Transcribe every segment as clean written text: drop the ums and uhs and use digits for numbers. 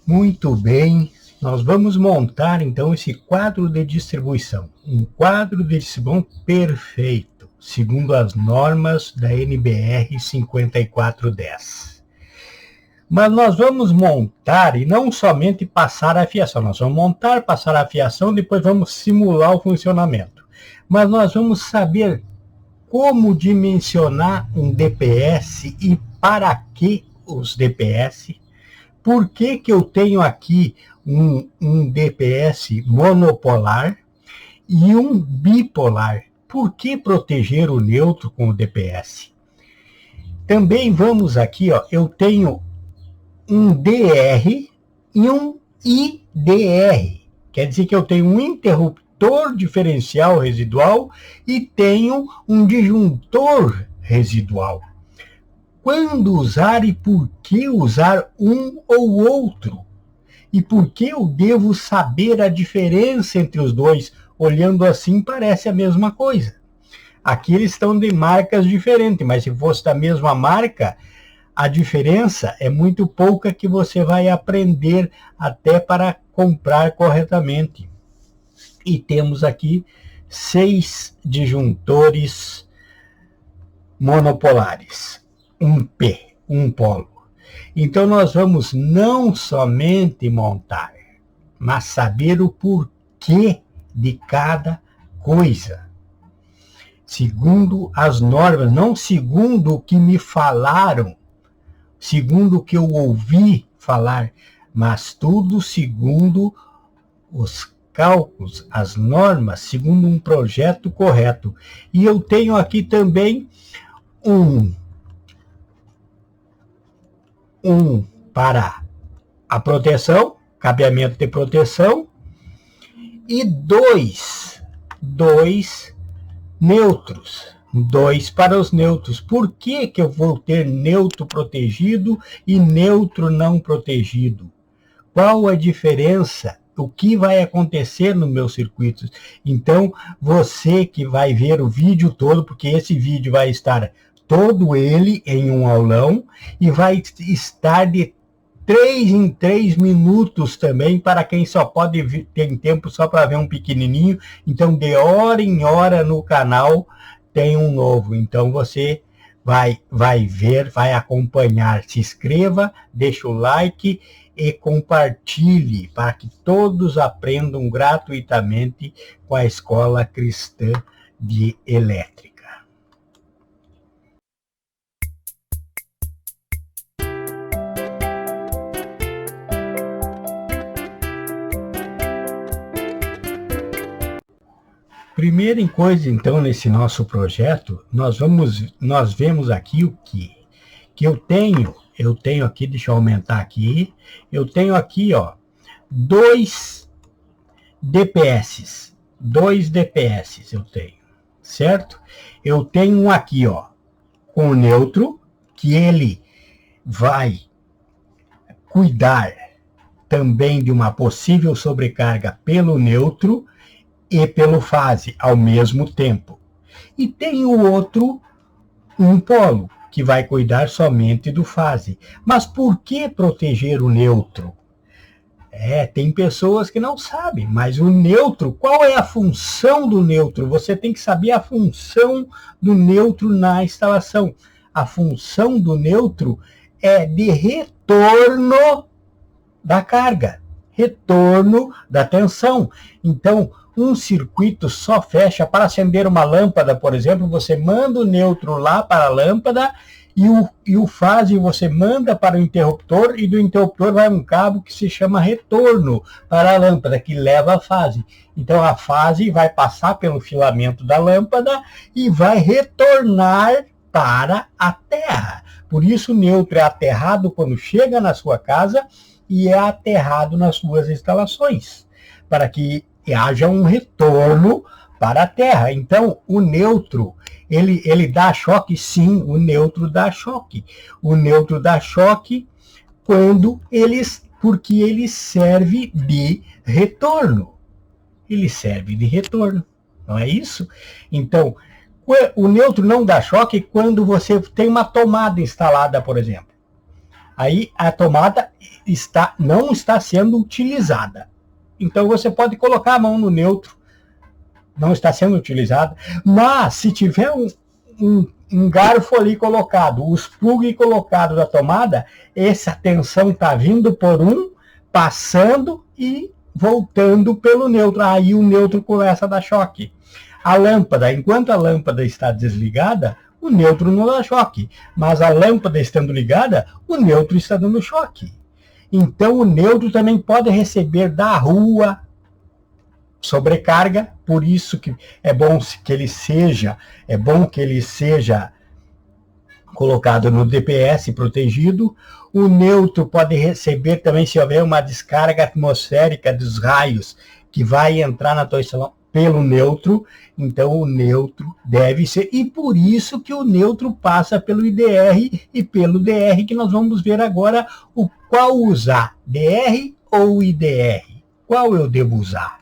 Muito bem, nós vamos montar então esse quadro de distribuição. Um quadro de distribuição perfeito, segundo as normas da NBR 5410. Mas nós vamos montar e não somente passar a fiação, nós vamos montar, passar a fiação, depois vamos simular o funcionamento. Mas nós vamos saber como dimensionar um DPS e para que os DPS. Por que eu tenho aqui um DPS monopolar e um bipolar? Por que proteger o neutro com o DPS? Também vamos aqui, ó, eu tenho um DR e um IDR. Quer dizer que eu tenho um interruptor diferencial residual e tenho um disjuntor residual. Quando usar e por que usar um ou outro? E por que eu devo saber a diferença entre os dois? Olhando assim, parece a mesma coisa. Aqui eles estão de marcas diferentes, mas se fosse da mesma marca, a diferença é muito pouca que você vai aprender até para comprar corretamente. E temos aqui 6 disjuntores monopolares. Um P, um polo. Então nós vamos não somente montar, mas saber o porquê de cada coisa. Segundo as normas, não segundo o que me falaram, segundo o que eu ouvi falar, mas tudo segundo os cálculos, as normas, segundo um projeto correto. E eu tenho aqui também um para a proteção, cabeamento de proteção, e dois neutros, 2 para os neutros. Por que eu vou ter neutro protegido e neutro não protegido? Qual a diferença? O que vai acontecer no meu circuito? Então, você que vai ver o vídeo todo, porque esse vídeo vai estar todo ele em um aulão e vai estar de 3 em 3 minutos também, para quem só pode ter tempo só para ver um pequenininho. Então, de hora em hora no canal tem um novo. Então, você vai ver, vai acompanhar. Se inscreva, deixa o like e compartilhe para que todos aprendam gratuitamente com a Escola Cristã de Elétrica. Primeira coisa, então, nesse nosso projeto, nós vemos aqui o que eu tenho aqui, deixa eu aumentar aqui, eu tenho aqui, ó, 2 DPS eu tenho, certo? Eu tenho um aqui, ó, com o neutro, que ele vai cuidar também de uma possível sobrecarga pelo neutro e pelo fase ao mesmo tempo. E tem o outro, um polo, que vai cuidar somente do fase. Mas por que proteger o neutro? Tem pessoas que não sabem, mas o neutro, qual é a função do neutro? Você tem que saber a função do neutro na instalação. A função do neutro é de retorno da carga, retorno da tensão. Então, um circuito só fecha para acender uma lâmpada, por exemplo, você manda o neutro lá para a lâmpada e o fase você manda para o interruptor, e do interruptor vai um cabo que se chama retorno para a lâmpada, que leva a fase. Então a fase vai passar pelo filamento da lâmpada e vai retornar para a terra. Por isso o neutro é aterrado quando chega na sua casa e é aterrado nas suas instalações, para que haja um retorno para a Terra. Então, o neutro, ele dá choque? Sim, o neutro dá choque. O neutro dá choque porque ele serve de retorno. Ele serve de retorno, não é isso? Então, o neutro não dá choque quando você tem uma tomada instalada, por exemplo. Aí a tomada não está sendo utilizada. Então você pode colocar a mão no neutro, não está sendo utilizada, mas se tiver um garfo ali colocado, os plugs colocados da tomada, essa tensão está vindo por passando e voltando pelo neutro. Aí o neutro começa a dar choque. A lâmpada, enquanto a lâmpada está desligada, o neutro não dá choque. Mas a lâmpada estando ligada, o neutro está dando choque. Então o neutro também pode receber da rua sobrecarga, por isso que é bom que ele seja colocado no DPS protegido. O neutro pode receber também, se houver uma descarga atmosférica dos raios que vai entrar na tua instalação pelo neutro, então o neutro deve ser, e por isso que o neutro passa pelo IDR e pelo DR, que nós vamos ver agora qual usar, DR ou IDR, qual eu devo usar.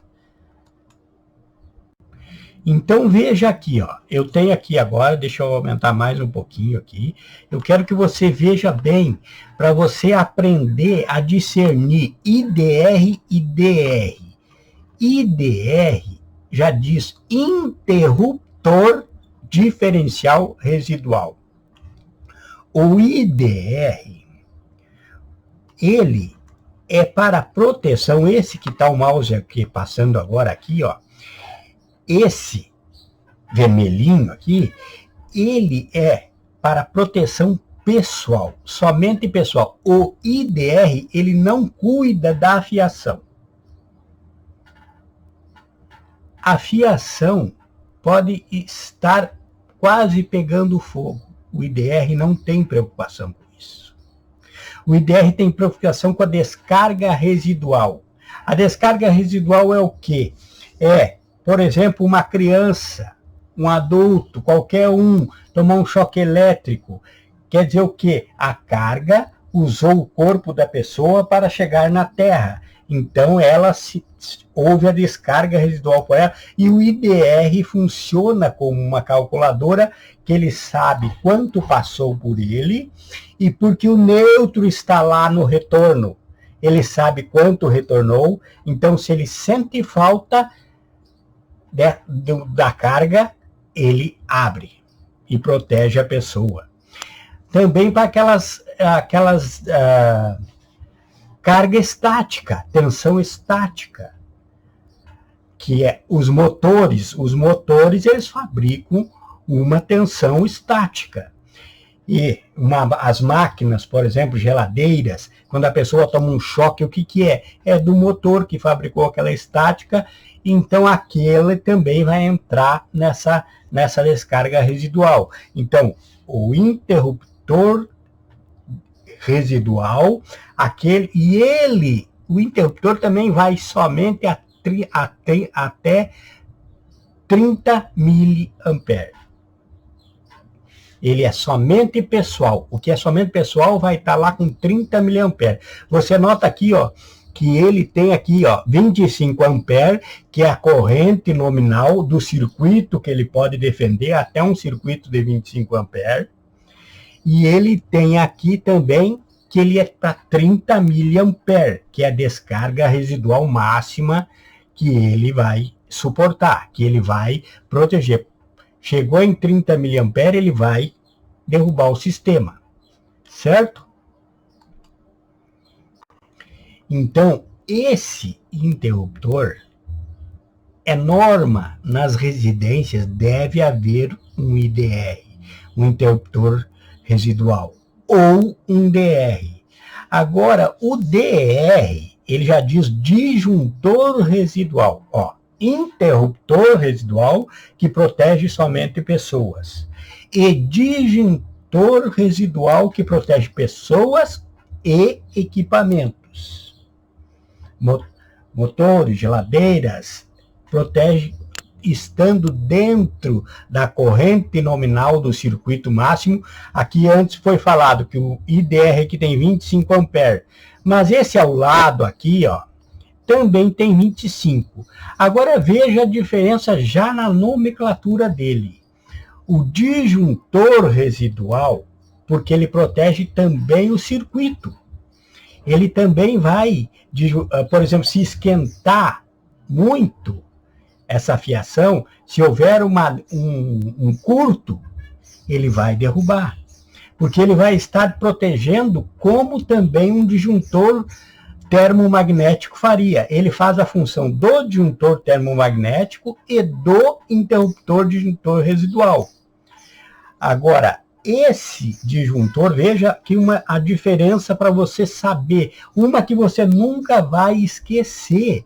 Então veja aqui, ó, eu tenho aqui agora, deixa eu aumentar mais um pouquinho aqui, eu quero que você veja bem, para você aprender a discernir IDR e DR. IDR já diz interruptor diferencial residual. O IDR, ele é para proteção, esse que está o mouse aqui passando agora aqui, ó, esse vermelhinho aqui, ele é para proteção pessoal, somente pessoal. O IDR, ele não cuida da fiação. A fiação pode estar quase pegando fogo. O IDR não tem preocupação com isso. O IDR tem preocupação com a descarga residual. A descarga residual é o quê? Por exemplo, uma criança, um adulto, qualquer um, tomou um choque elétrico. Quer dizer o quê? A carga usou o corpo da pessoa para chegar na Terra. Então, houve a descarga residual por ela, e o IDR funciona como uma calculadora que ele sabe quanto passou por ele, e porque o neutro está lá no retorno, ele sabe quanto retornou, então se ele sente falta da carga, ele abre e protege a pessoa. Também para aquelas carga estática, tensão estática, que é os motores eles fabricam uma tensão estática. E as máquinas, por exemplo, geladeiras, quando a pessoa toma um choque, o que é? É do motor que fabricou aquela estática, então aquele também vai entrar nessa descarga residual. Então, o interruptor residual, o interruptor também vai somente até 30 miliamperes. Ele é somente pessoal. O que é somente pessoal vai estar lá com 30 miliamperes. Você nota aqui, ó, que ele tem aqui, ó, 25 amperes, que é a corrente nominal do circuito que ele pode defender, até um circuito de 25 amperes. E ele tem aqui também que ele é para 30 miliamperes, que é a descarga residual máxima que ele vai suportar, que ele vai proteger. Chegou em 30 miliamperes, ele vai derrubar o sistema, certo? Então, esse interruptor é norma nas residências, deve haver um IDR, um interruptor residual, ou um DR. Agora, o DR, ele já diz disjuntor residual, ó, interruptor residual que protege somente pessoas, e disjuntor residual que protege pessoas e equipamentos. Motores, geladeiras, protege estando dentro da corrente nominal do circuito máximo. Aqui antes foi falado que o IDR aqui tem 25 amperes, mas esse ao lado aqui, ó, também tem 25. Agora veja a diferença já na nomenclatura dele. O disjuntor residual, porque ele protege também o circuito. Ele também vai, por exemplo, se esquentar muito essa fiação, se houver um curto, ele vai derrubar. Porque ele vai estar protegendo como também um disjuntor termomagnético faria. Ele faz a função do disjuntor termomagnético e do interruptor disjuntor residual. Agora, esse disjuntor, veja aqui a diferença para você saber, uma que você nunca vai esquecer.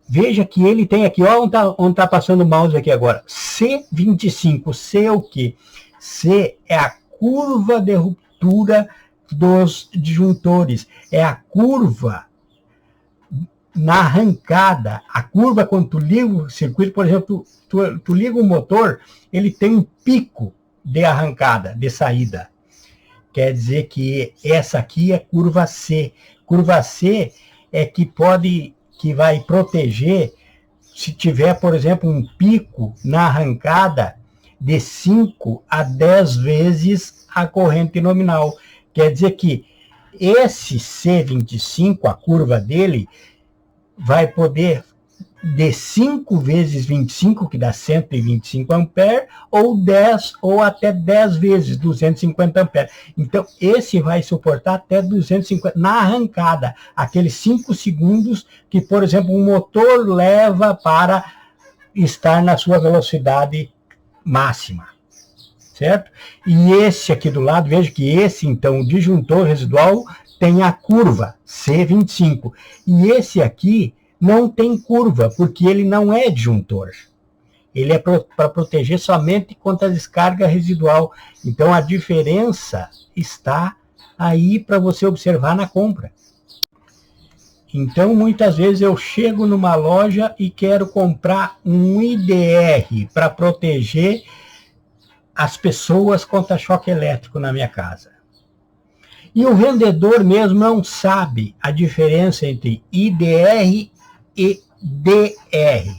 Veja que ele tem aqui, ó, onde tá passando o mouse aqui agora, C25. C é o quê? C é a curva de ruptura dos disjuntores. É a curva na arrancada. A curva, quando tu liga o circuito, por exemplo, tu liga o motor, ele tem um pico de arrancada, de saída. Quer dizer que essa aqui é curva C. Curva C é que vai proteger se tiver, por exemplo, um pico na arrancada de 5 a 10 vezes a corrente nominal. Quer dizer que esse C25, a curva dele, vai poder de 5 vezes 25, que dá 125 amperes, ou 10, ou até 10 vezes 250 amperes. Então, esse vai suportar até 250, na arrancada, aqueles 5 segundos que, por exemplo, um motor leva para estar na sua velocidade máxima, certo? E esse aqui do lado, veja que esse, então, o disjuntor residual tem a curva C25, e esse aqui não tem curva, porque ele não é disjuntor. Ele é para proteger somente contra a descarga residual. Então, a diferença está aí para você observar na compra. Então, muitas vezes eu chego numa loja e quero comprar um IDR para proteger as pessoas contra choque elétrico na minha casa. E o vendedor mesmo não sabe a diferença entre IDR e DR.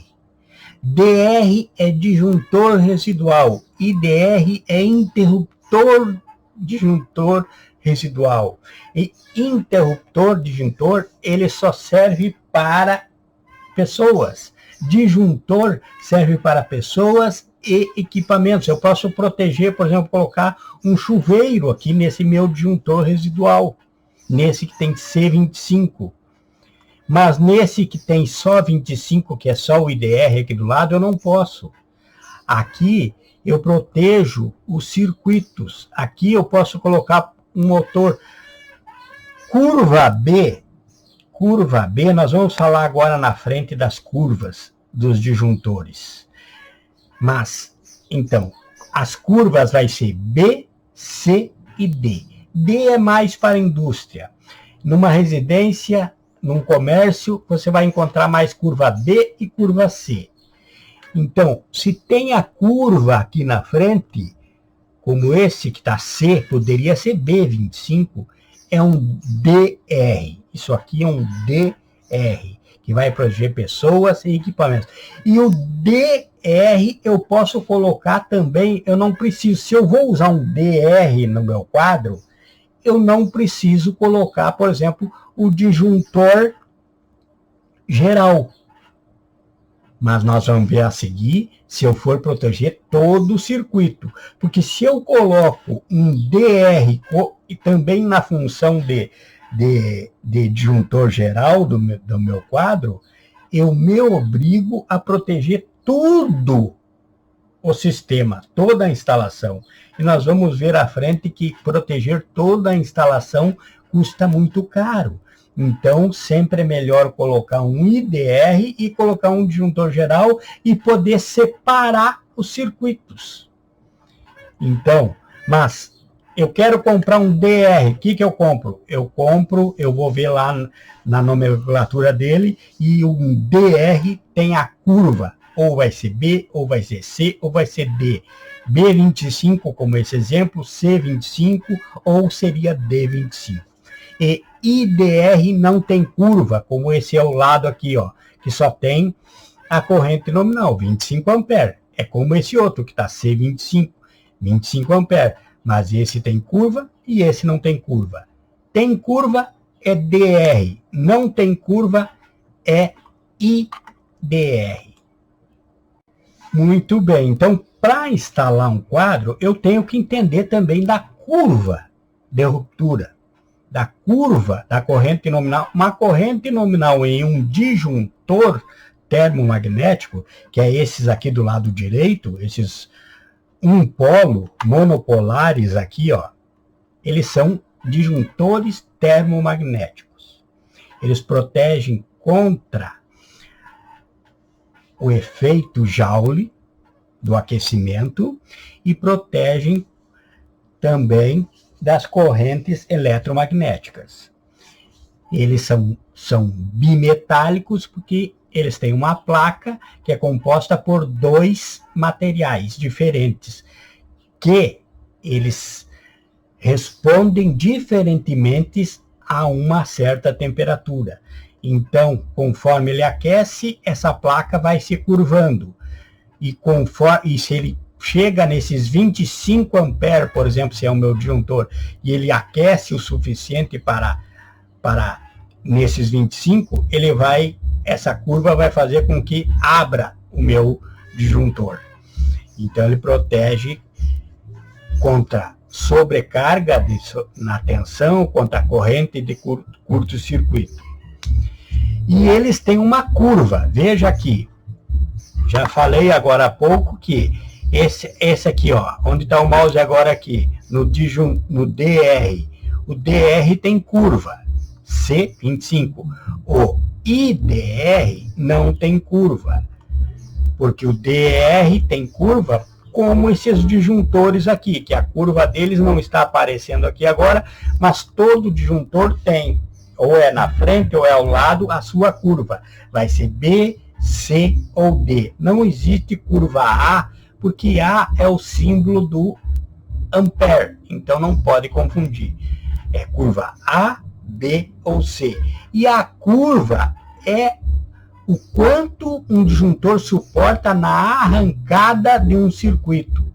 DR é disjuntor residual, IDR é interruptor disjuntor residual. E interruptor disjuntor, ele só serve para pessoas. Disjuntor serve para pessoas e equipamentos. Eu posso proteger, por exemplo, colocar um chuveiro aqui nesse meu disjuntor residual, nesse que tem C25. Mas nesse que tem só 25, que é só o IDR aqui do lado, eu não posso. Aqui eu protejo os circuitos. Aqui eu posso colocar um motor. Curva B, nós vamos falar agora na frente das curvas dos disjuntores. Mas, então, as curvas vai ser B, C e D. D é mais para a indústria. Numa residência, num comércio, você vai encontrar mais curva B e curva C. Então, se tem a curva aqui na frente, como esse que está C, poderia ser B25, é um DR. Isso aqui é um DR, que vai proteger pessoas e equipamentos. E o DR eu posso colocar também, eu não preciso, se eu vou usar um DR no meu quadro, eu não preciso colocar, por exemplo, o disjuntor geral. Mas nós vamos ver a seguir se eu for proteger todo o circuito. Porque se eu coloco um DR e também na função de disjuntor geral do meu quadro, eu me obrigo a proteger todo o sistema, toda a instalação. E nós vamos ver à frente que proteger toda a instalação custa muito caro. Então, sempre é melhor colocar um IDR e colocar um disjuntor geral e poder separar os circuitos. Então, mas eu quero comprar um DR, o que eu compro? Eu vou ver lá na nomenclatura dele, e um DR tem a curva, ou vai ser B, ou vai ser C, ou vai ser D. B25, como esse exemplo, C25, ou seria D25. E IDR não tem curva, como esse é o lado aqui, ó, que só tem a corrente nominal, 25 amperes. É como esse outro, que está C25, 25 amperes. Mas esse tem curva e esse não tem curva. Tem curva é DR, não tem curva é IDR. Muito bem, então para instalar um quadro, eu tenho que entender também da curva de ruptura, da curva da corrente nominal. Uma corrente nominal em um disjuntor termomagnético, que é esses aqui do lado direito, esses um polo monopolares aqui, ó, eles são disjuntores termomagnéticos. Eles protegem contra o efeito Joule do aquecimento e protegem também das correntes eletromagnéticas. Eles são bimetálicos porque eles têm uma placa que é composta por dois materiais diferentes, que eles respondem diferentemente a uma certa temperatura. Então, conforme ele aquece, essa placa vai se curvando. E se ele chega nesses 25 amperes, por exemplo, se é o meu disjuntor, e ele aquece o suficiente para nesses 25, essa curva vai fazer com que abra o meu disjuntor. Então, ele protege contra sobrecarga na tensão, contra a corrente de curto-circuito. E eles têm uma curva, veja aqui, já falei agora há pouco que esse aqui, ó, onde está o mouse agora aqui, no DR, o DR tem curva, C25, o IDR não tem curva, porque o DR tem curva como esses disjuntores aqui, que a curva deles não está aparecendo aqui agora, mas todo disjuntor tem, ou é na frente ou é ao lado, a sua curva. Vai ser B, C ou D. Não existe curva A, porque A é o símbolo do ampere, então não pode confundir. É curva A, B ou C. E a curva é o quanto um disjuntor suporta na arrancada de um circuito.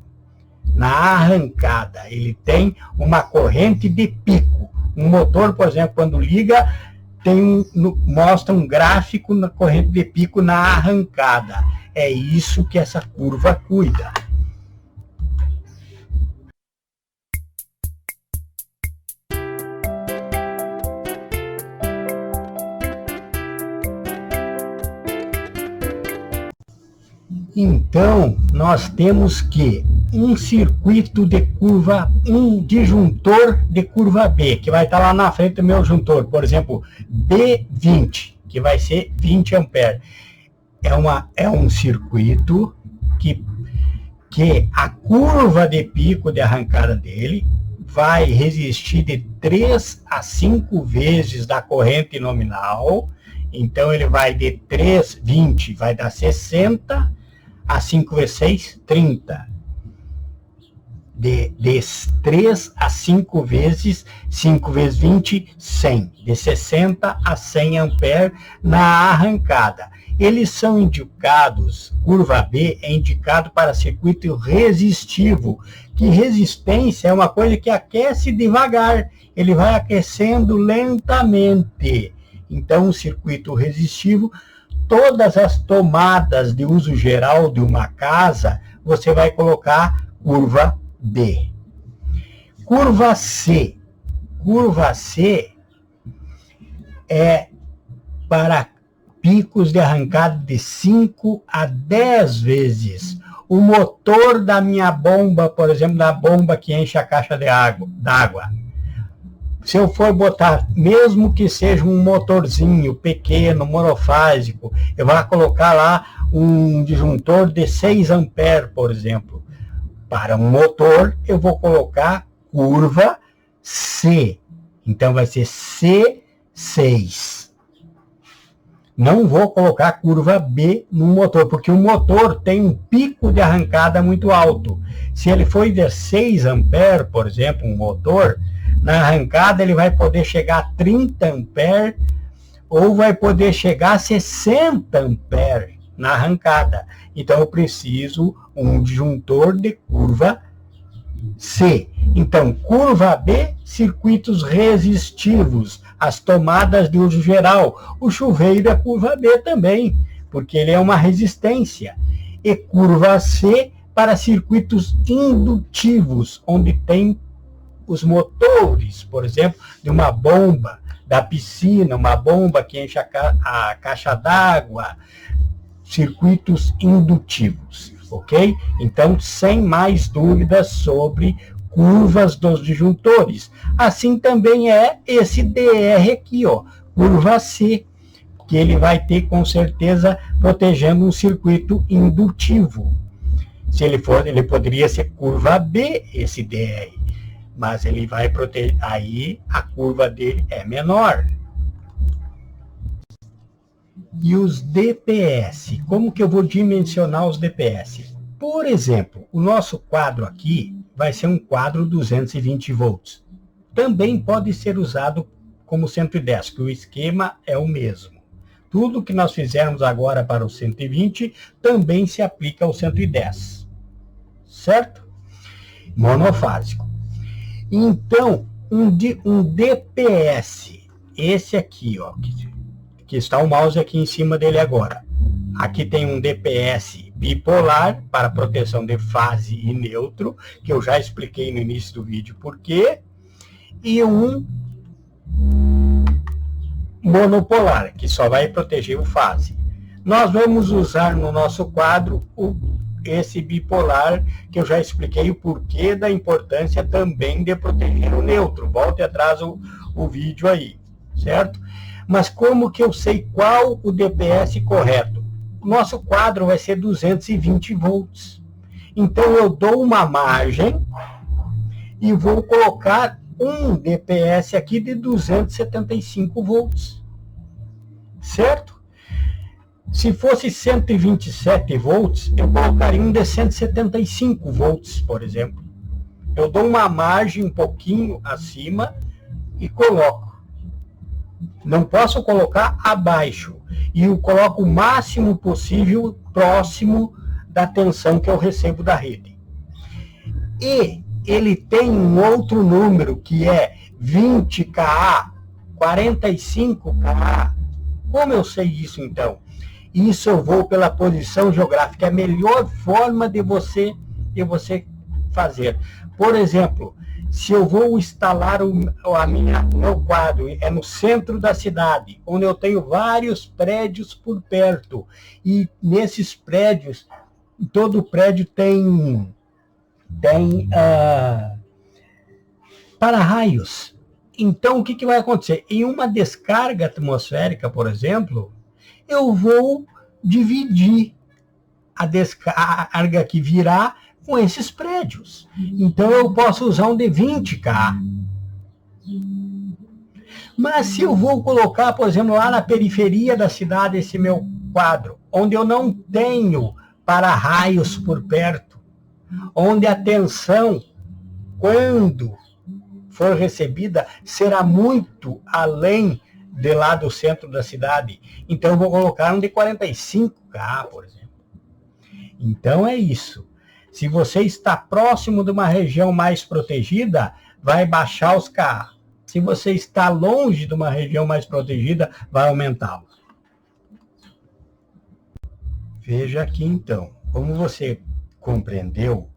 Na arrancada, ele tem uma corrente de pico. Um motor, por exemplo, quando liga, mostra um gráfico na corrente de pico na arrancada. É isso que essa curva cuida. Então, nós temos que um circuito de curva, um disjuntor de curva B, que vai estar lá na frente do meu juntor, por exemplo, B20, que vai ser 20 amperes. É um circuito que a curva de pico de arrancada dele vai resistir de 3 a 5 vezes da corrente nominal. Então, ele vai de 20, vai dar 60, a 5 vezes 6, 30. De 3 a 5 vezes, 5 vezes 20, 100. De 60 a 100 amperes na arrancada. Eles são indicados, curva B é indicado para circuito resistivo, que resistência é uma coisa que aquece devagar, ele vai aquecendo lentamente. Então, o circuito resistivo, todas as tomadas de uso geral de uma casa, você vai colocar curva B. Curva C. Curva C é para picos de arrancada de 5 a 10 vezes. O motor da minha bomba, por exemplo, da bomba que enche a caixa d'água. Se eu for botar, mesmo que seja um motorzinho pequeno, monofásico, eu vou colocar lá um disjuntor de 6 amperes, por exemplo. Para um motor, eu vou colocar curva C. Então, vai ser C6. Não vou colocar curva B no motor, porque o motor tem um pico de arrancada muito alto. Se ele for de 6 amperes, por exemplo, um motor, na arrancada ele vai poder chegar a 30 amperes ou vai poder chegar a 60 amperes na arrancada. Então eu preciso um disjuntor de curva C. Então, curva B, circuitos resistivos, as tomadas de uso geral. O chuveiro é curva B também, porque ele é uma resistência. E curva C para circuitos indutivos, onde tem os motores, por exemplo, de uma bomba da piscina, uma bomba que enche a caixa d'água, circuitos indutivos, ok? Então, sem mais dúvidas sobre curvas dos disjuntores. Assim também é esse DR aqui, ó, curva C, que ele vai ter com certeza protegendo um circuito indutivo. Se ele for, ele poderia ser curva B, esse DR, mas ele vai proteger, aí a curva dele é menor. E os DPS, como que eu vou dimensionar os DPS? Por exemplo, o nosso quadro aqui vai ser um quadro 220 volts. Também pode ser usado como 110, que o esquema é o mesmo. Tudo que nós fizermos agora para o 120 também se aplica ao 110. Certo? Monofásico. Então, um DPS, esse aqui, ó, que está o mouse aqui em cima dele agora. Aqui tem um DPS bipolar para proteção de fase e neutro, que eu já expliquei no início do vídeo por quê, e um monopolar, que só vai proteger o fase. Nós vamos usar no nosso quadro esse bipolar, que eu já expliquei o porquê da importância também de proteger o neutro. Volte atrás o vídeo aí, certo? Mas como que eu sei qual o DPS correto? O nosso quadro vai ser 220 volts. Então eu dou uma margem e vou colocar um DPS aqui de 275 volts. Certo? Se fosse 127 volts, eu colocaria um de 175 volts, por exemplo. Eu dou uma margem um pouquinho acima e coloco. Não posso colocar abaixo. E eu coloco o máximo possível próximo da tensão que eu recebo da rede. E ele tem um outro número que é 20 kA, 45 kA. Como eu sei isso então? Isso eu vou pela posição geográfica. É a melhor forma de você fazer. Por exemplo, se eu vou instalar o meu quadro, é no centro da cidade, onde eu tenho vários prédios por perto. E nesses prédios, todo prédio tem para-raios. Então, o que vai acontecer? Em uma descarga atmosférica, por exemplo, eu vou dividir a descarga que virá com esses prédios. Então, eu posso usar um de 20 kA. Mas se eu vou colocar, por exemplo, lá na periferia da cidade, esse meu quadro, onde eu não tenho para-raios por perto, onde a tensão, quando for recebida, será muito além de lá do centro da cidade. Então, eu vou colocar um de 45 kA, por exemplo. Então, é isso. Se você está próximo de uma região mais protegida, vai baixar os kA. Se você está longe de uma região mais protegida, vai aumentá-los. Veja aqui, então. Como você compreendeu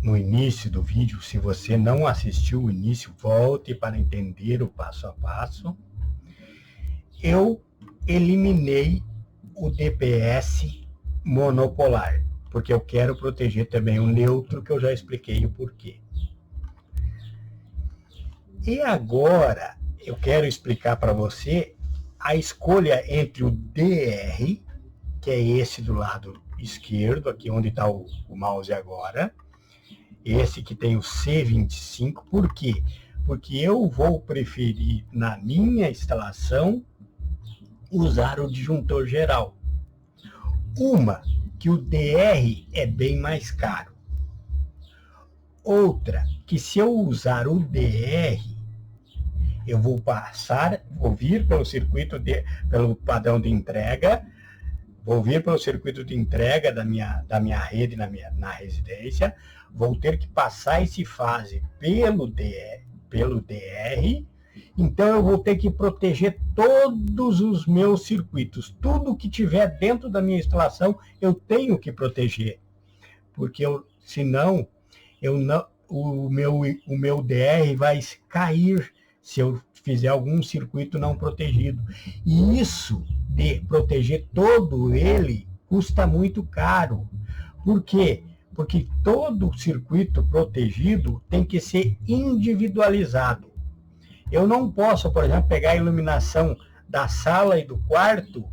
no início do vídeo, se você não assistiu o início, volte para entender o passo a passo. Eu eliminei o DPS monopolar, porque eu quero proteger também o neutro, que eu já expliquei o porquê. E agora, eu quero explicar para você a escolha entre o DR, que é esse do lado esquerdo, aqui onde está o mouse agora, esse que tem o C25, por quê? Porque eu vou preferir, na minha instalação, usar o disjuntor geral. Uma, que o DR é bem mais caro. Outra, que se eu usar o DR, eu vou vir pelo circuito, pelo padrão de entrega, vou vir pelo circuito de entrega da minha rede na residência, vou ter que passar esse fase pelo DR, então eu vou ter que proteger todos os meus circuitos. Tudo que tiver dentro da minha instalação, eu tenho que proteger, porque senão o meu DR vai cair se eu fizer algum circuito não protegido. E isso de proteger todo ele custa muito caro. Por quê? Porque todo circuito protegido tem que ser individualizado. Eu não posso, por exemplo, pegar a iluminação da sala e do quarto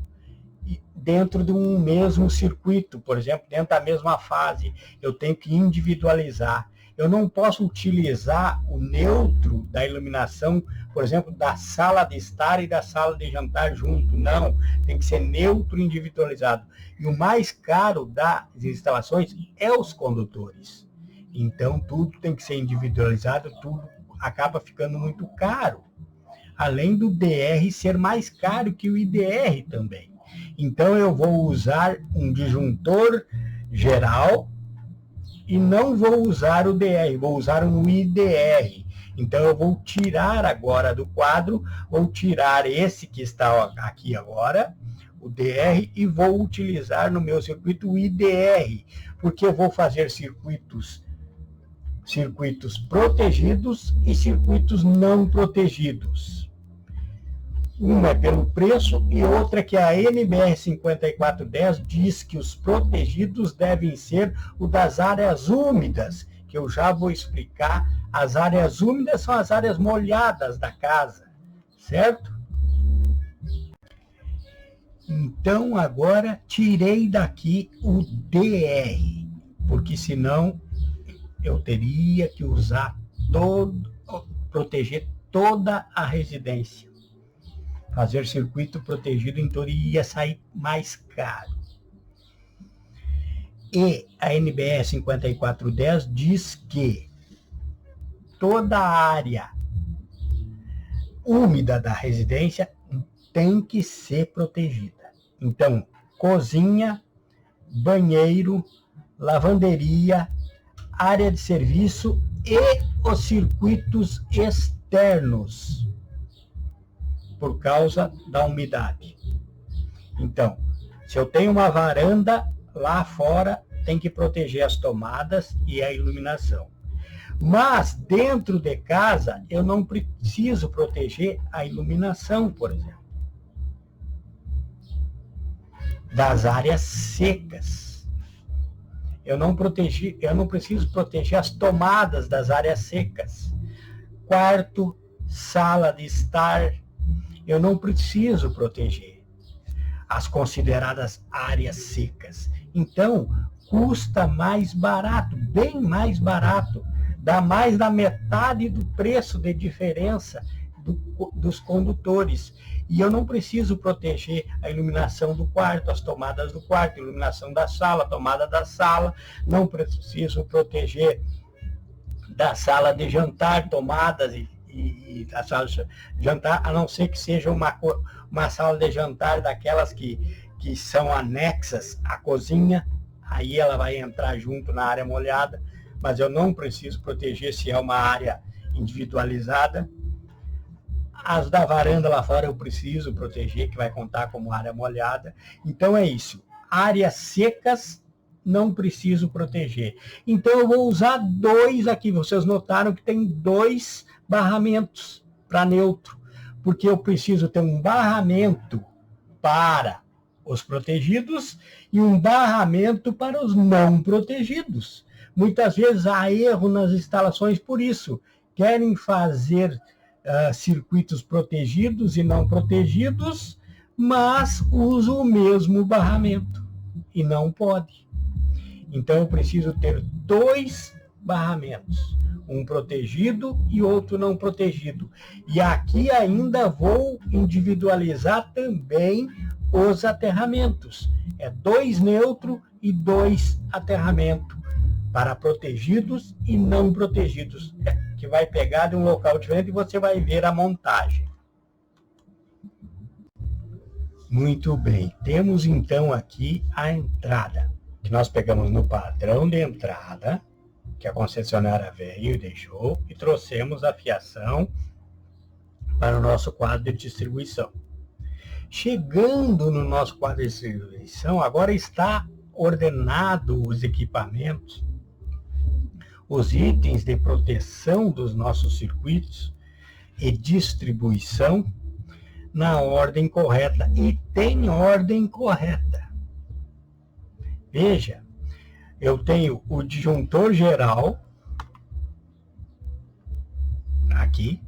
dentro de um mesmo circuito, por exemplo, dentro da mesma fase. Eu tenho que individualizar. Eu não posso utilizar o neutro da iluminação, por exemplo, da sala de estar e da sala de jantar junto. Não, tem que ser neutro individualizado. E o mais caro das instalações é os condutores. Então, tudo tem que ser individualizado, tudo acaba ficando muito caro. Além do DR ser mais caro que o IDR também. Então, eu vou usar um disjuntor geral e não vou usar o DR, vou usar um IDR. Então, eu vou tirar agora do quadro, vou tirar esse que está aqui agora, o DR, e vou utilizar no meu circuito o IDR, porque eu vou fazer circuitos protegidos e circuitos não protegidos. Uma é pelo preço e outra é que a NBR 5410 diz que os protegidos devem ser o das áreas úmidas, que eu já vou explicar. As áreas úmidas são as áreas molhadas da casa, certo? Então, agora, tirei daqui o DR, porque senão eu teria que usar proteger toda a residência. Fazer circuito protegido, então ia sair mais caro. E a NBR 5410 diz que toda a área úmida da residência tem que ser protegida. Então, cozinha, banheiro, lavanderia, área de serviço e os circuitos externos, por causa da umidade. Então, se eu tenho uma varanda, lá fora tem que proteger as tomadas e a iluminação. Mas dentro de casa, eu não preciso proteger a iluminação, por exemplo. Das áreas secas. Eu não preciso proteger as tomadas das áreas secas. Quarto, sala de estar, eu não preciso proteger as consideradas áreas secas. Então, custa mais barato, bem mais barato, dá mais da metade do preço de diferença dos condutores. E eu não preciso proteger a iluminação do quarto, as tomadas do quarto, a iluminação da sala, a tomada da sala, não preciso proteger da sala de jantar, tomadas e a sala de jantar, a não ser que seja uma sala de jantar daquelas que são anexas à cozinha, aí ela vai entrar junto na área molhada, mas eu não preciso proteger se é uma área individualizada. As da varanda lá fora eu preciso proteger, que vai contar como área molhada. Então é isso. Áreas secas não preciso proteger. Então eu vou usar dois aqui. Vocês notaram que tem dois barramentos para neutro, porque eu preciso ter um barramento para os protegidos e um barramento para os não protegidos. Muitas vezes há erro nas instalações por isso. Querem fazer circuitos protegidos e não protegidos, mas usam o mesmo barramento e não pode. Então eu preciso ter dois barramentos, um protegido e outro não protegido. E aqui ainda vou individualizar também os aterramentos. É 2 neutro e 2 aterramento para protegidos e não protegidos, que vai pegar de um local diferente e você vai ver a montagem. Muito bem, temos então aqui a entrada, que nós pegamos no padrão de entrada, que a concessionária veio e deixou, e trouxemos a fiação para o nosso quadro de distribuição. Chegando no nosso quadro de distribuição, agora está ordenado os equipamentos, os itens de proteção dos nossos circuitos e distribuição na ordem correta, e tem ordem correta. Veja, eu tenho o disjuntor geral aqui.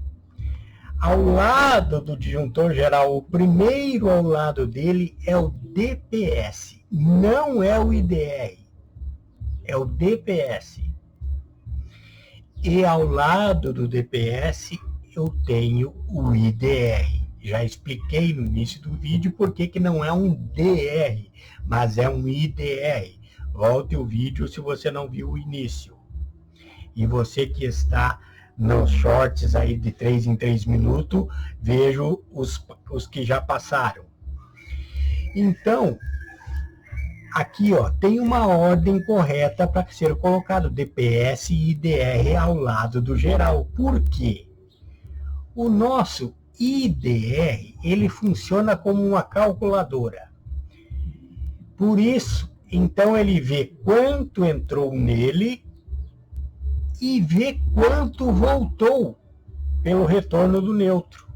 Ao lado do disjuntor geral, o primeiro ao lado dele é o DPS, não é o IDR, é o DPS. E ao lado do DPS eu tenho o IDR. Já expliquei no início do vídeo por que não é um DR, mas é um IDR. Volte o vídeo se você não viu o início. E você que está nos shorts aí de 3 em 3 minutos, vejo os que já passaram. Então, aqui ó, tem uma ordem correta para ser colocado DPS e IDR ao lado do geral. Por quê? O nosso IDR, ele funciona como uma calculadora. Por isso, então ele vê quanto entrou nele e vê quanto voltou pelo retorno do neutro.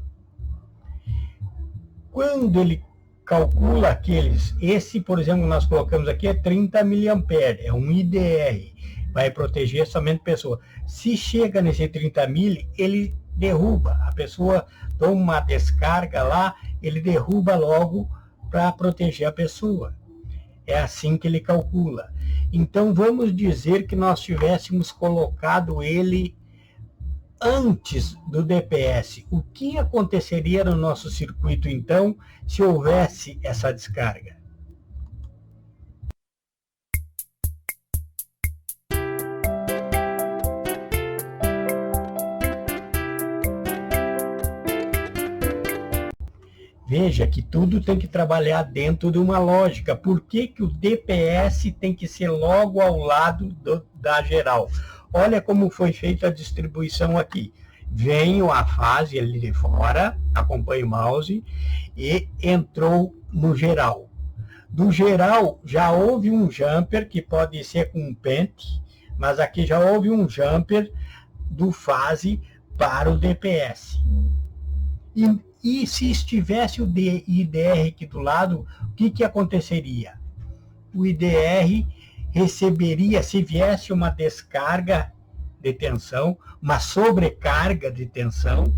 Quando ele calcula aqueles, esse, por exemplo, nós colocamos aqui é 30 mA, é um IDR, vai proteger somente a pessoa. Se chega nesse 30 mil, ele derruba, a pessoa toma uma descarga lá, ele derruba logo para proteger a pessoa. É assim que ele calcula. Então vamos dizer que nós tivéssemos colocado ele antes do DPS. O que aconteceria no nosso circuito então se houvesse essa descarga? Veja que tudo tem que trabalhar dentro de uma lógica. Por que que o DPS tem que ser logo ao lado da geral? Olha como foi feita a distribuição aqui. Venho a fase ali de fora, acompanho o mouse, e entrou no geral. Do geral já houve um jumper, que pode ser com um pente, mas aqui já houve um jumper do fase para o DPS. E se estivesse o IDR aqui do lado, o que aconteceria? O IDR receberia, se viesse uma descarga de tensão, uma sobrecarga de tensão,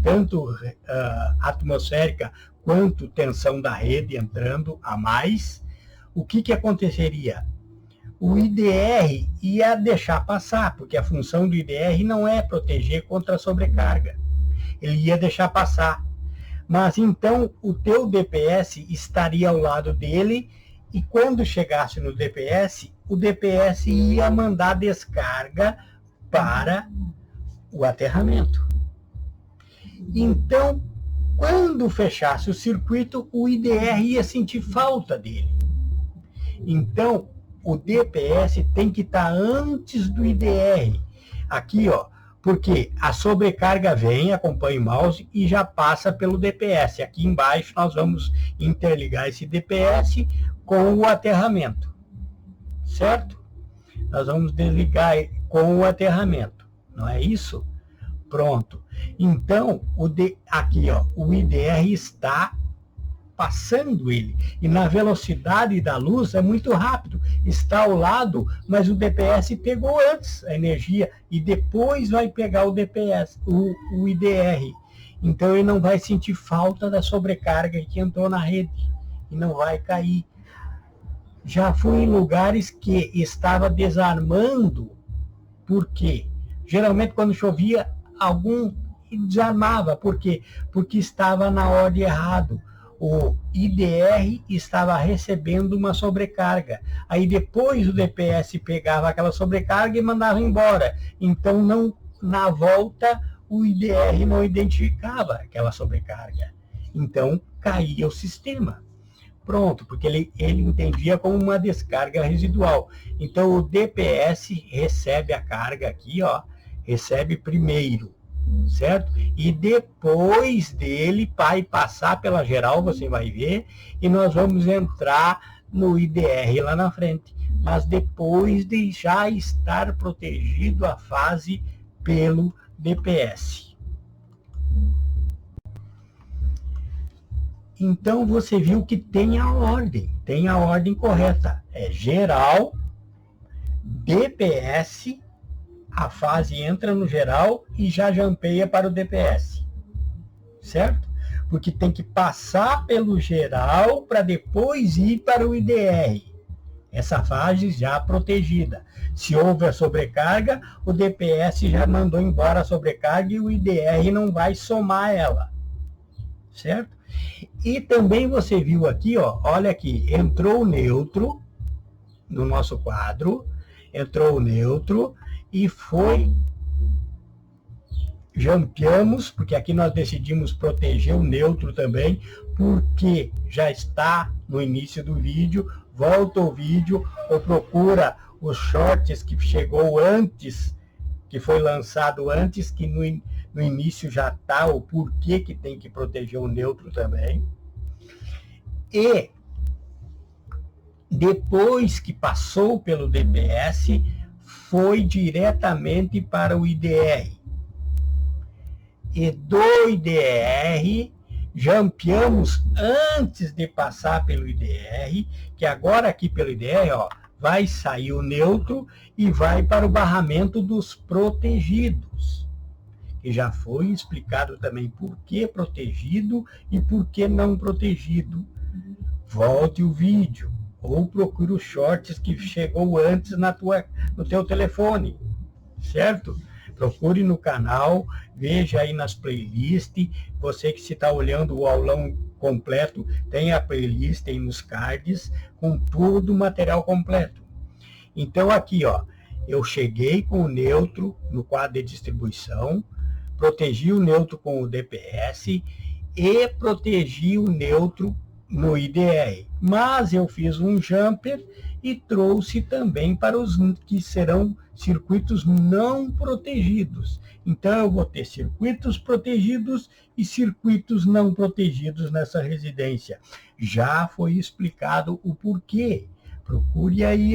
tanto atmosférica quanto tensão da rede entrando a mais, o que aconteceria? O IDR ia deixar passar, porque a função do IDR não é proteger contra a sobrecarga. Ele ia deixar passar. Mas então o teu DPS estaria ao lado dele, e quando chegasse no DPS, o DPS ia mandar descarga para o aterramento. Então, quando fechasse o circuito, o IDR ia sentir falta dele. Então, o DPS tem que estar antes do IDR. Aqui, ó, porque a sobrecarga vem, acompanha o mouse e já passa pelo DPS. Aqui embaixo nós vamos interligar esse DPS com o aterramento, certo? Nós vamos desligar com o aterramento, não é isso? Pronto. Então, aqui ó, o IDR está passando ele, e na velocidade da luz é muito rápido, está ao lado, mas o DPS pegou antes a energia e depois vai pegar o DPS, o IDR. Então ele não vai sentir falta da sobrecarga que entrou na rede e não vai cair. Já fui em lugares que estava desarmando, por quê? Geralmente quando chovia, algum desarmava, por quê? Porque estava na ordem errado. O IDR estava recebendo uma sobrecarga. Aí depois o DPS pegava aquela sobrecarga e mandava embora. Então, na volta, o IDR não identificava aquela sobrecarga. Então, caía o sistema. Pronto, porque ele entendia como uma descarga residual. Então o DPS recebe a carga aqui, ó, recebe primeiro, certo? E depois dele vai passar pela geral, você vai ver, e nós vamos entrar no IDR lá na frente, mas depois de já estar protegido a fase pelo DPS. Então você viu que tem a ordem correta. É geral, DPS, a fase entra no geral e já jampeia para o DPS. Certo? Porque tem que passar pelo geral para depois ir para o IDR. Essa fase já protegida. Se houver sobrecarga, o DPS já mandou embora a sobrecarga e o IDR não vai somar ela. Certo? E também você viu aqui, ó, olha aqui, entrou o neutro no nosso quadro, entrou o neutro e foi, jampeamos, porque aqui nós decidimos proteger o neutro também, porque já está no início do vídeo, volta o vídeo ou procura os shorts que chegou antes, que foi lançado antes, que no início já está o porquê que tem que proteger o neutro também. E depois que passou pelo DPS, foi diretamente para o IDR. E do IDR, jampeamos antes de passar pelo IDR, que agora aqui pelo IDR, ó, vai sair o neutro e vai para o barramento dos protegidos. Que já foi explicado também por que protegido e por que não protegido. Volte o vídeo ou procure os shorts que chegou antes no teu telefone, certo? Procure no canal, veja aí nas playlists. Você que se está olhando o aulão completo, tem a playlist aí nos cards com todo o material completo. Então aqui, ó, eu cheguei com o neutro no quadro de distribuição, protegi o neutro com o DPS e protegi o neutro no IDR. Mas eu fiz um jumper e trouxe também para os que serão circuitos não protegidos. Então eu vou ter circuitos protegidos e circuitos não protegidos nessa residência. Já foi explicado o porquê. Procure aí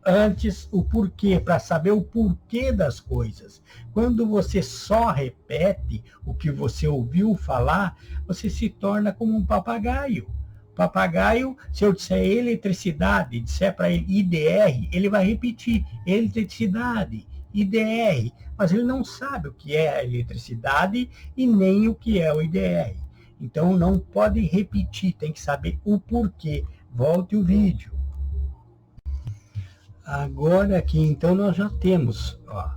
antes o porquê, para saber o porquê das coisas. Quando você só repete o que você ouviu falar, você se torna como um papagaio. Papagaio, se eu disser eletricidade, disser para ele IDR, ele vai repetir eletricidade, IDR, mas ele não sabe o que é a eletricidade e nem o que é o IDR. Então não pode repetir, tem que saber o porquê. Volte o vídeo. Agora aqui, então, nós já temos, ó,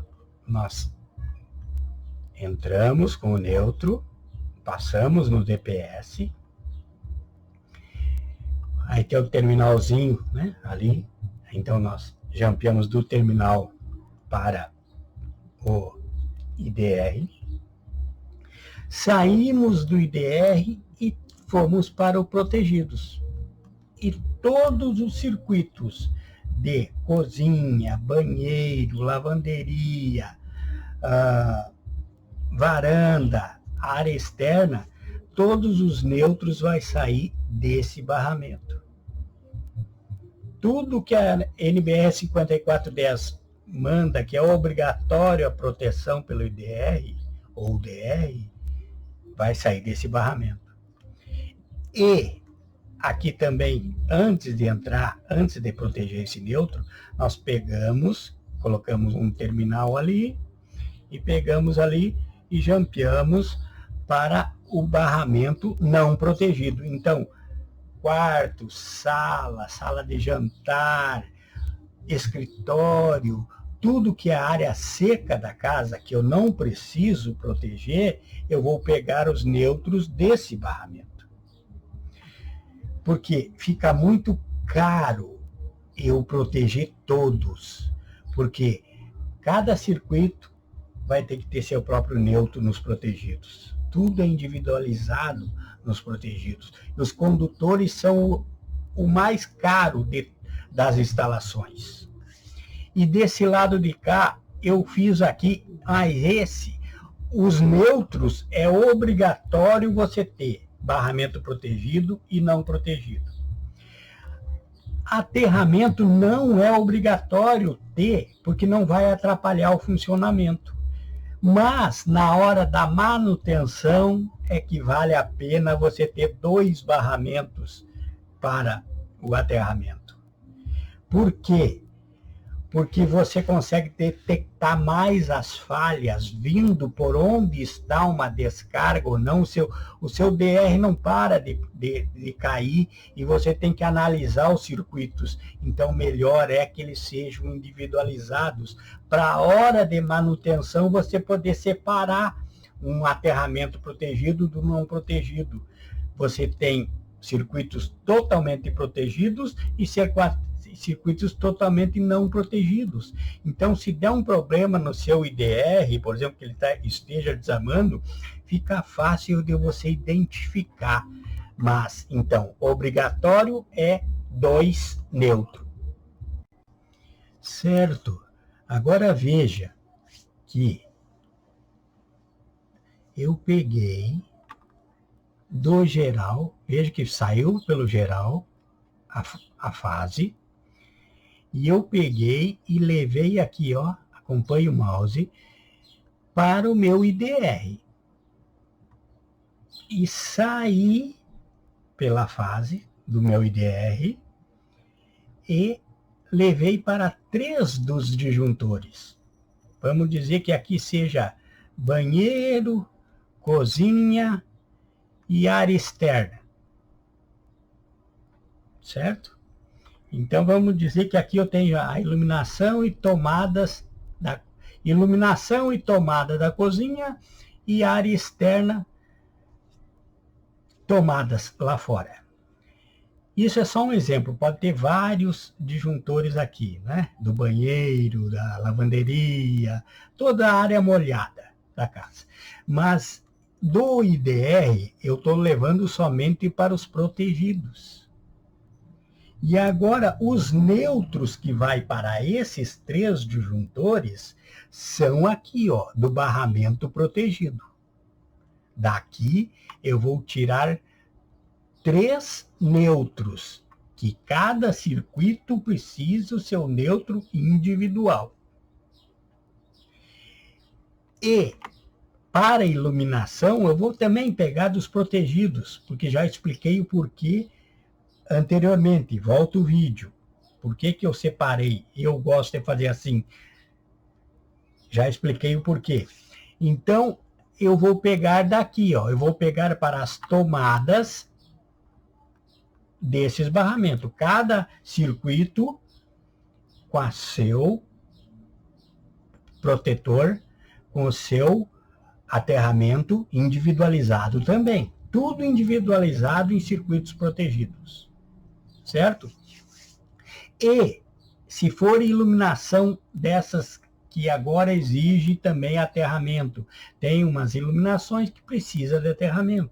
nós entramos com o neutro, passamos no DPS, aí tem o terminalzinho, né, ali, então nós jampeamos do terminal para o IDR, saímos do IDR e fomos para o protegidos. E todos os circuitos de cozinha, banheiro, lavanderia, varanda, área externa, todos os neutros vai sair desse barramento. Tudo que a NBR 5410 manda, que é obrigatório a proteção pelo IDR ou DR, vai sair desse barramento. E aqui também, antes de entrar, antes de proteger esse neutro, nós pegamos, colocamos um terminal ali, e pegamos ali e jampeamos para o barramento não protegido. Então, quarto, sala, sala de jantar, escritório, tudo que é a área seca da casa, que eu não preciso proteger, eu vou pegar os neutros desse barramento. Porque fica muito caro eu proteger todos, porque cada circuito vai ter que ter seu próprio neutro nos protegidos. Tudo é individualizado nos protegidos. Os condutores são o mais caro das instalações. E desse lado de cá, eu fiz aqui, os neutros é obrigatório você ter barramento protegido e não protegido. Aterramento não é obrigatório ter, porque não vai atrapalhar o funcionamento. Mas, na hora da manutenção, é que vale a pena você ter 2 barramentos para o aterramento. Por quê? Porque você consegue detectar mais as falhas vindo por onde está uma descarga ou não. O seu DR não para de cair e você tem que analisar os circuitos. Então, melhor é que eles sejam individualizados para a hora de manutenção você poder separar um aterramento protegido do não protegido. Você tem circuitos totalmente protegidos e circuitos totalmente não protegidos. Então, se der um problema no seu IDR, por exemplo, que ele esteja desarmando, fica fácil de você identificar. Mas, então, obrigatório é 2 neutro. Certo. Agora veja que eu peguei do geral, veja que saiu pelo geral a fase, e eu peguei e levei aqui, ó, acompanhe o mouse, para o meu IDR. E saí pela fase do meu IDR e levei para 3 dos disjuntores. Vamos dizer que aqui seja banheiro, cozinha e área externa. Certo? Então, vamos dizer que aqui eu tenho a iluminação e tomada da cozinha e área externa, tomadas lá fora. Isso é só um exemplo, pode ter vários disjuntores aqui, né? Do banheiro, da lavanderia, toda a área molhada da casa. Mas do IDR, eu estou levando somente para os protegidos. E agora, os neutros que vai para esses 3 disjuntores são aqui, ó, do barramento protegido. Daqui eu vou tirar 3 neutros, que cada circuito precisa o seu neutro individual. E para a iluminação, eu vou também pegar dos protegidos, porque já expliquei o porquê anteriormente. Volta o vídeo. Por que eu separei? Eu gosto de fazer assim. Já expliquei o porquê. Então, eu vou pegar daqui, ó. Eu vou pegar para as tomadas desses barramentos. Cada circuito com a seu protetor, com o seu aterramento individualizado também. Tudo individualizado em circuitos protegidos. Certo? E, se for iluminação dessas que agora exige também aterramento, tem umas iluminações que precisa de aterramento.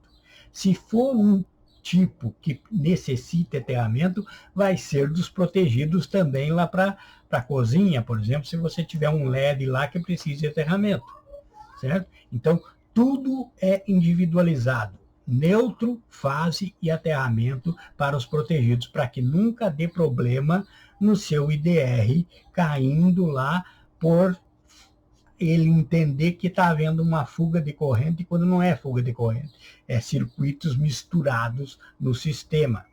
Se for um tipo que necessita aterramento, vai ser dos protegidos também lá para a cozinha, por exemplo, se você tiver um LED lá que precisa de aterramento. Certo? Então, tudo é individualizado. Neutro, fase e aterramento para os protegidos, para que nunca dê problema no seu IDR caindo lá por ele entender que está havendo uma fuga de corrente, quando não é fuga de corrente, é circuitos misturados no sistema.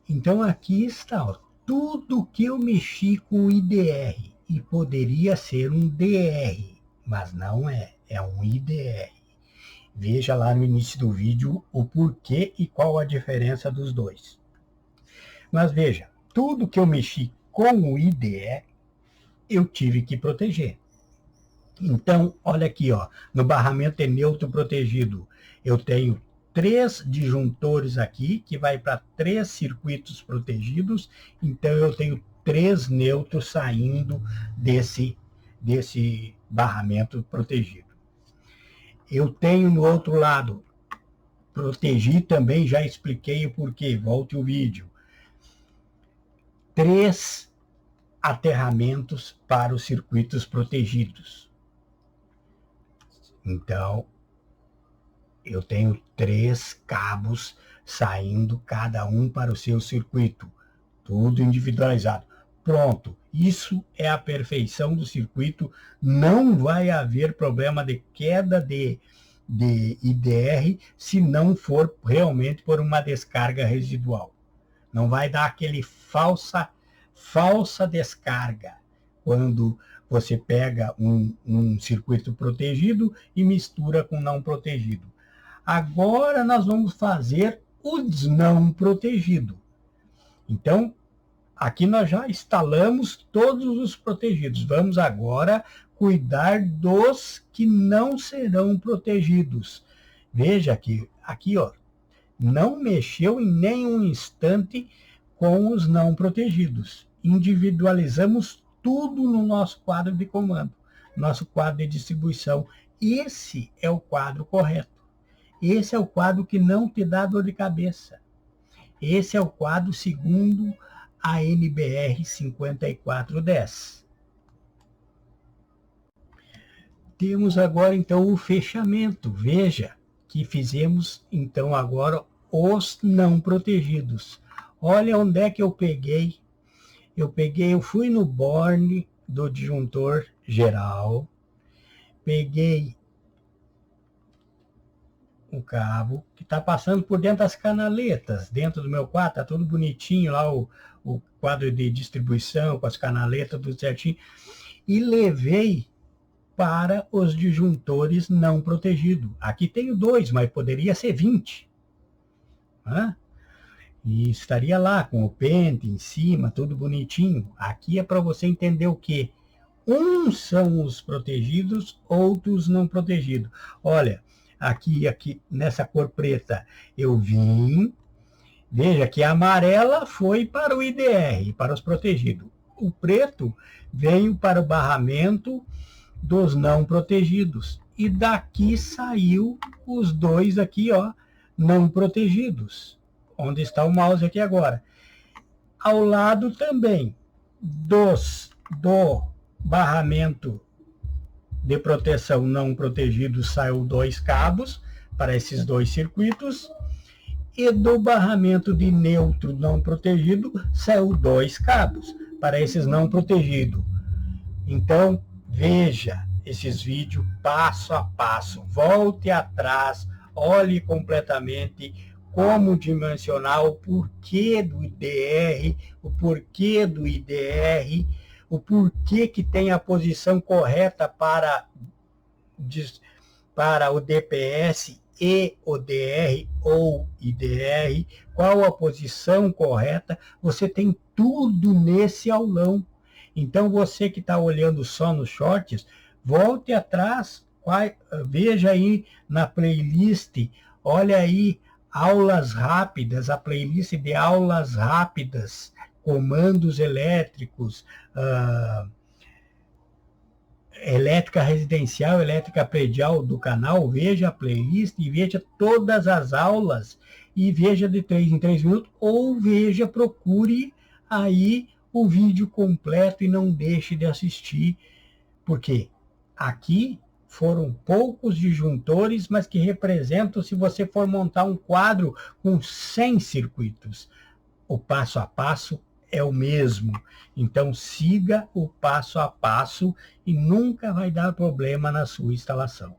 Então aqui está, ó, tudo que eu mexi com o IDR, e poderia ser um DR, mas não é, é um IDR. Veja lá no início do vídeo o porquê e qual a diferença dos dois. Mas veja, tudo que eu mexi com o IDE, eu tive que proteger. Então, olha aqui, ó, no barramento é neutro protegido. Eu tenho 3 disjuntores aqui, que vai para 3 circuitos protegidos. Então, eu tenho 3 neutros saindo desse barramento protegido. Eu tenho no outro lado protegi também, já expliquei o porquê, volte o vídeo. 3 aterramentos para os circuitos protegidos. Então, eu tenho 3 cabos saindo, cada um para o seu circuito. Tudo individualizado. Pronto. Isso é a perfeição do circuito. Não vai haver problema de queda de IDR se não for realmente por uma descarga residual. Não vai dar aquele falsa descarga quando você pega um circuito protegido e mistura com não protegido. Agora nós vamos fazer os não protegidos. Então, aqui nós já instalamos todos os protegidos. Vamos agora cuidar dos que não serão protegidos. Veja que aqui, ó, não mexeu em nenhum instante com os não protegidos. Individualizamos tudo no nosso quadro de comando, nosso quadro de distribuição. Esse é o quadro correto. Esse é o quadro que não te dá dor de cabeça. Esse é o quadro segundo a NBR 5410. Temos agora, então, o fechamento. Veja que fizemos, então, agora os não protegidos. Olha onde é que eu peguei. Eu fui no borne do disjuntor geral, peguei o cabo que está passando por dentro das canaletas, dentro do meu quadro, está tudo bonitinho lá, o quadro de distribuição, com as canaletas, tudo certinho, e levei para os disjuntores não protegidos. Aqui tenho 2, mas poderia ser 20. Né? E estaria lá com o pente em cima, tudo bonitinho. Aqui é para você entender o quê? Uns são os protegidos, outros não protegidos. Olha, aqui nessa cor preta eu vim. Veja que a amarela foi para o IDR, para os protegidos. O preto veio para o barramento dos não protegidos. E daqui saiu os 2 aqui, ó, não protegidos. Onde está o mouse aqui agora. Ao lado também do barramento de proteção não protegido saiu 2 cabos para esses 2 circuitos. E do barramento de neutro não protegido saiu 2 cabos para esses não protegidos. Então, veja esses vídeos passo a passo. Volte atrás, olhe completamente como dimensionar o porquê do IDR, o porquê que tem a posição correta para o DPS e o DR ou IDR, qual a posição correta, você tem tudo nesse aulão. Então, você que está olhando só nos shorts, volte atrás, veja aí na playlist, olha aí, aulas rápidas, a playlist de aulas rápidas, comandos elétricos, elétrica residencial, elétrica predial do canal, veja a playlist e veja todas as aulas e veja de 3 em 3 minutos, ou veja, procure aí o vídeo completo e não deixe de assistir, porque aqui foram poucos disjuntores, mas que representam, se você for montar um quadro com 100 circuitos. O passo a passo é o mesmo. Então, siga o passo a passo e nunca vai dar problema na sua instalação.